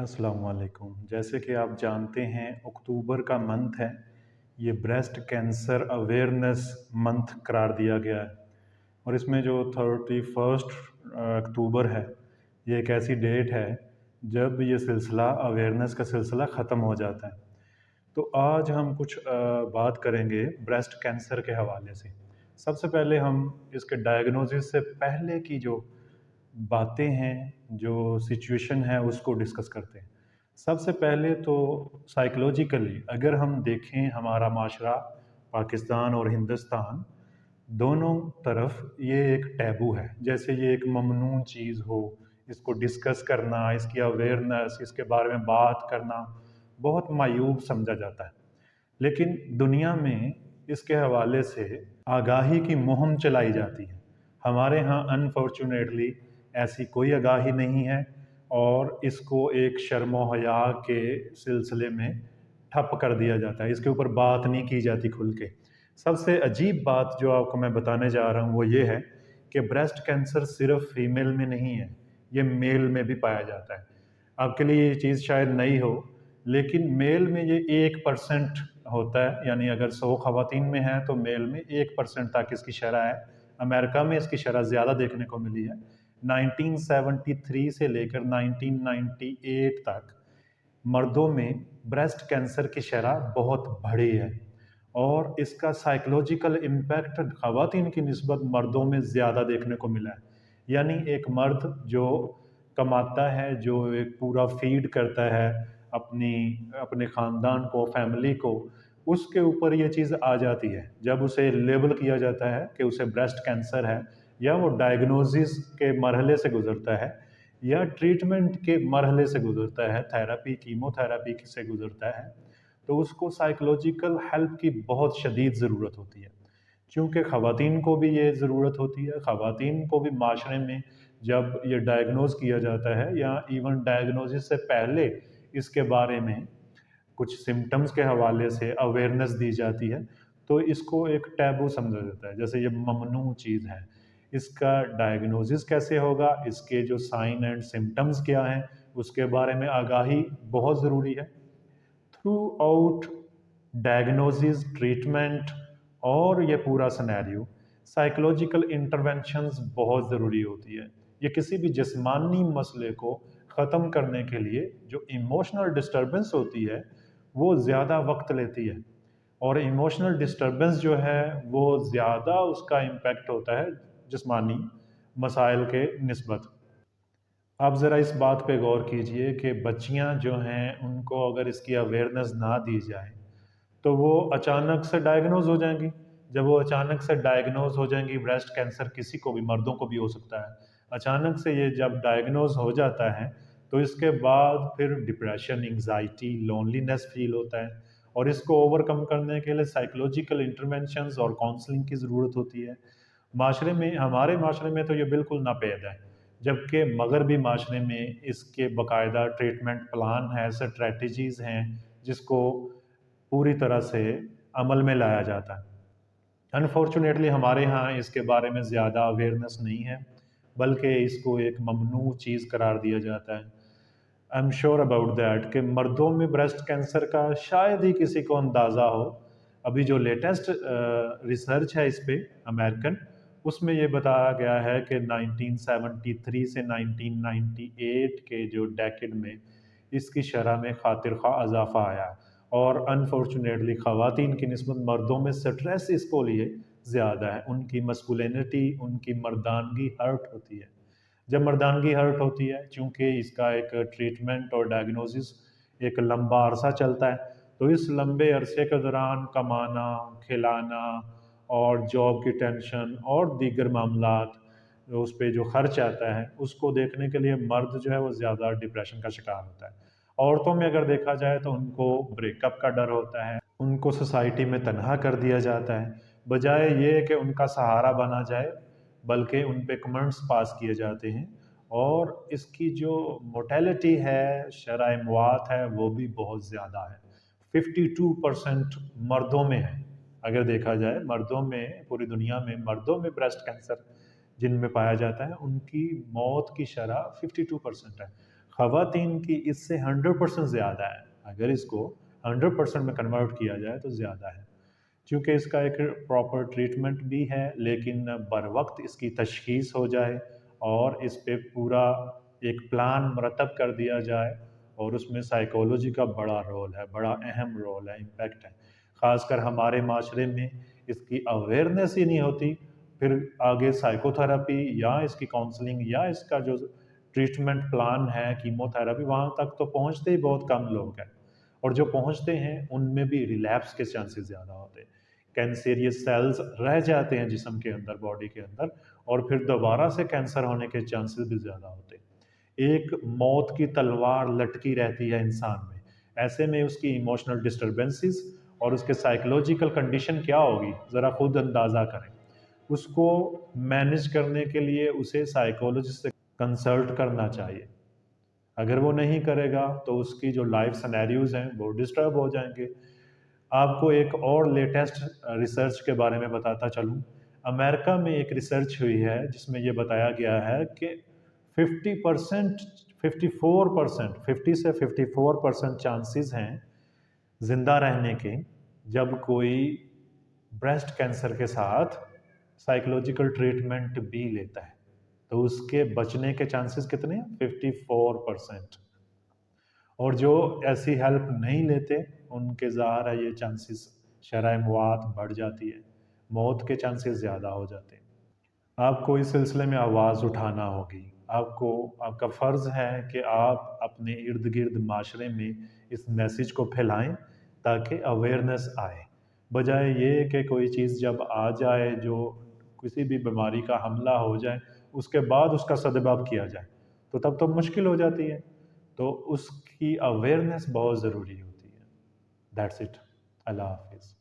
अस्सलाम वालेकुम। जैसे कि आप जानते हैं अक्टूबर का मंथ है, ये ब्रेस्ट कैंसर अवेयरनेस मंथ करार दिया गया है। और इसमें जो 31 अक्टूबर है, ये एक ऐसी डेट है जब ये सिलसिला अवेयरनेस का सिलसिला ख़त्म हो जाता है। तो आज हम कुछ बात करेंगे ब्रेस्ट कैंसर के हवाले से। सबसे पहले हम इसके डायग्नोसिस से पहले की जो बातें हैं, जो सिचुएशन है उसको डिस्कस करते हैं। सबसे पहले तो साइकोलॉजिकली अगर हम देखें हमारा माशरा पाकिस्तान और हिंदुस्तान दोनों तरफ ये एक टैबू है, जैसे ये एक ममनू चीज़ हो। इसको डिस्कस करना, इसकी अवेयरनेस, इसके बारे में बात करना बहुत मायूब समझा जाता है। लेकिन दुनिया में इसके हवाले से आगाही की मुहिम चलाई जाती है। हमारे यहाँ अनफॉर्चुनेटली ऐसी कोई आगाही नहीं है और इसको एक शर्म व हया के सिलसिले में ठप कर दिया जाता है। इसके ऊपर बात नहीं की जाती खुल के। सबसे अजीब बात जो आपको मैं बताने जा रहा हूँ वो ये है कि ब्रेस्ट कैंसर सिर्फ फीमेल में नहीं है, ये मेल में भी पाया जाता है। आपके लिए ये चीज़ शायद नई हो, लेकिन मेल में ये 1% होता है, यानी अगर 100 खवातीन में है तो मेल में 1% तक इसकी शरह है। अमेरिका में इसकी शरह ज़्यादा देखने को मिली है। 1973 से लेकर 1998 तक मर्दों में ब्रेस्ट कैंसर की शरह बहुत बढ़ी है और इसका साइकोलॉजिकल इम्पैक्ट खवातीन की निस्बत मर्दों में ज़्यादा देखने को मिला है। यानी एक मर्द जो कमाता है, जो एक पूरा फीड करता है अपने ख़ानदान को, फैमिली को, उसके ऊपर ये चीज़ आ जाती है। जब उसे लेबल किया जाता है कि उसे ब्रेस्ट कैंसर है, या वो डायग्नोसिस के मरहले से गुज़रता है या ट्रीटमेंट के मरहले से गुज़रता है, थेरेपी, कीमोथेरेपी से गुज़रता है, तो उसको साइकोलॉजिकल हेल्प की बहुत शदीद ज़रूरत होती है। चूँकि ख़वातीन को भी ये ज़रूरत होती है, ख़वातीन को भी माशरे में जब ये डायग्नोज़ किया जाता है या इवन डायग्नोसिस से पहले इसके बारे में कुछ सिम्पटम्स के हवाले से अवेयरनेस दी जाती है, तो इसको एक टैबू समझा जाता है, जैसे ये ममनू चीज़ है। इसका डायग्नोसिस कैसे होगा, इसके जो साइन एंड सिम्पटम्स क्या हैं, उसके बारे में आगाही बहुत ज़रूरी है। थ्रू आउट डायग्नोसिस, ट्रीटमेंट और ये पूरा सिनेरियो साइकोलॉजिकल इंटरवेंशंस बहुत ज़रूरी होती है। ये किसी भी जिस्मानी मसले को ख़त्म करने के लिए जो इमोशनल डिस्टर्बेंस होती है वो ज़्यादा वक्त लेती है, और इमोशनल डिस्टर्बेंस जो है वो ज़्यादा उसका इम्पैक्ट होता है जिस्मानी मसाइल के निस्बत। आप ज़रा इस बात पे गौर कीजिए कि बच्चियां जो हैं उनको अगर इसकी अवेयरनेस ना दी जाए तो वो अचानक से डायग्नोज हो जाएंगी। जब वो अचानक से डायग्नोज हो जाएंगी, ब्रेस्ट कैंसर किसी को भी, मर्दों को भी हो सकता है, अचानक से ये जब डायग्नोज हो जाता है तो इसके बाद फिर डिप्रेशन, एंग्जाइटी, लोनलीनेस फील होता है, और इसको ओवरकम करने के लिए साइकोलॉजिकल इंटरवेंशंस और काउंसलिंग की ज़रूरत होती है। माशरे में, हमारे माशरे में तो ये बिल्कुल नापैद है, जबकि मगरबी माशरे में इसके बाकायदा ट्रीटमेंट प्लान है, स्ट्रेटजीज़ हैं जिसको पूरी तरह से अमल में लाया जाता है। अनफॉर्चुनेटली हमारे यहाँ इसके बारे में ज़्यादा अवेयरनेस नहीं है, बल्कि इसको एक ममनू चीज़ करार दिया जाता है। I am sure about that कि मर्दों में ब्रेस्ट कैंसर का शायद ही किसी को अंदाज़ा हो। अभी जो लेटेस्ट रिसर्च है इस पे, अमेरिकन, उसमें ये बताया गया है कि 1973 से 1998 के जो डेकेड में इसकी शरह में खातिर खा इजाफा आया है, और अनफॉर्चुनेटली ख़वातीन की निस्बत मर्दों में स्ट्रेस इसको लिए ज़्यादा है। उनकी मस्कुलिनिटी, उनकी मर्दानगी हर्ट होती है। जब मर्दानगी हर्ट होती है, चूँकि इसका एक ट्रीटमेंट और डायग्नोसिस एक लंबा अरसा चलता है, तो इस लंबे अरसे के दौरान कमाना, खिलाना और जॉब की टेंशन और दीगर मामलात, उस पे जो खर्च आता है, उसको देखने के लिए मर्द जो है वो ज़्यादा डिप्रेशन का शिकार होता है। औरतों में अगर देखा जाए तो उनको ब्रेकअप का डर होता है, उनको सोसाइटी में तनहा कर दिया जाता है, बजाय ये कि उनका सहारा बना जाए, बल्कि उन पे कमेंट्स पास किए जाते हैं। और इसकी जो मोर्टेलिटी है, शरह मौत है, वो भी बहुत ज़्यादा है। 52% मर्दों में है। अगर देखा जाए मर्दों में, पूरी दुनिया में मर्दों में ब्रेस्ट कैंसर जिनमें पाया जाता है, उनकी मौत की शरह 52% है। خواتین کی اس سے 100% زیادہ ہے، اگر اس کو 100% میں کنورٹ کیا جائے تو زیادہ ہے، چونکہ اس کا ایک پراپر ٹریٹمنٹ بھی ہے، لیکن بر وقت اس کی تشخیص ہو جائے اور اس پہ پورا ایک پلان مرتب کر دیا جائے، اور اس میں سائیکولوجی کا بڑا رول ہے، بڑا اہم رول ہے، امپیکٹ ہے، خاص کر ہمارے معاشرے میں اس کی اویئرنیس ہی نہیں ہوتی، پھر آگے سائیکو تھراپی یا اس کی کاؤنسلنگ یا اس کا جو ٹریٹمنٹ پلان ہے کیمو تھراپی، وہاں تک تو پہنچتے ہی بہت کم لوگ ہیں، اور جو پہنچتے ہیں ان میں بھی ریلیپس کے چانسز زیادہ ہوتے ہیں، کینسریس سیلز رہ جاتے ہیں جسم کے اندر، باڈی کے اندر، اور پھر دوبارہ سے کینسر ہونے کے چانسز بھی زیادہ ہوتے ہیں۔ ایک موت کی تلوار لٹکی رہتی ہے انسان میں، ایسے میں اس کی ایموشنل ڈسٹربنسز اور اس کے سائیکولوجیکل کنڈیشن کیا ہوگی، ذرا خود اندازہ کریں۔ اس کو مینج کرنے کے لیے اسے سائیکولوجسٹ سے کنسلٹ کرنا چاہیے، اگر وہ نہیں کرے گا تو اس کی جو لائف سینیریوز ہیں وہ ڈسٹرب ہو جائیں گے۔ آپ کو ایک اور لیٹسٹ ریسرچ کے بارے میں بتاتا چلوں۔ امریکہ میں ایک ریسرچ ہوئی ہے جس میں یہ بتایا گیا ہے کہ 50%، 54%، 50 سے 54% چانسز ہیں زندہ رہنے کے جب کوئی بریسٹ کینسر کے ساتھ سائیکولوجیکل ٹریٹمنٹ بھی لیتا ہے، تو اس کے بچنے کے چانسز کتنے ہیں؟ 54%۔ اور جو ایسی ہیلپ نہیں لیتے ان کے ظاہر ہے یہ چانسز، شرح موات بڑھ جاتی ہے، موت کے چانسز زیادہ ہو جاتے ہیں۔ آپ کو اس سلسلے میں آواز اٹھانا ہوگی، آپ کا فرض ہے کہ آپ اپنے ارد گرد معاشرے میں اس میسیج کو پھیلائیں تاکہ اویئرنیس آئے، بجائے یہ کہ کوئی چیز جب آ جائے، جو کسی بھی بیماری کا حملہ ہو جائے، اس کے بعد اس کا سدباب کیا جائے تو تب تو مشکل ہو جاتی ہے، تو اس کی اویئرنیس بہت ضروری ہوتی ہے۔ دیٹس اٹ، اللہ حافظ۔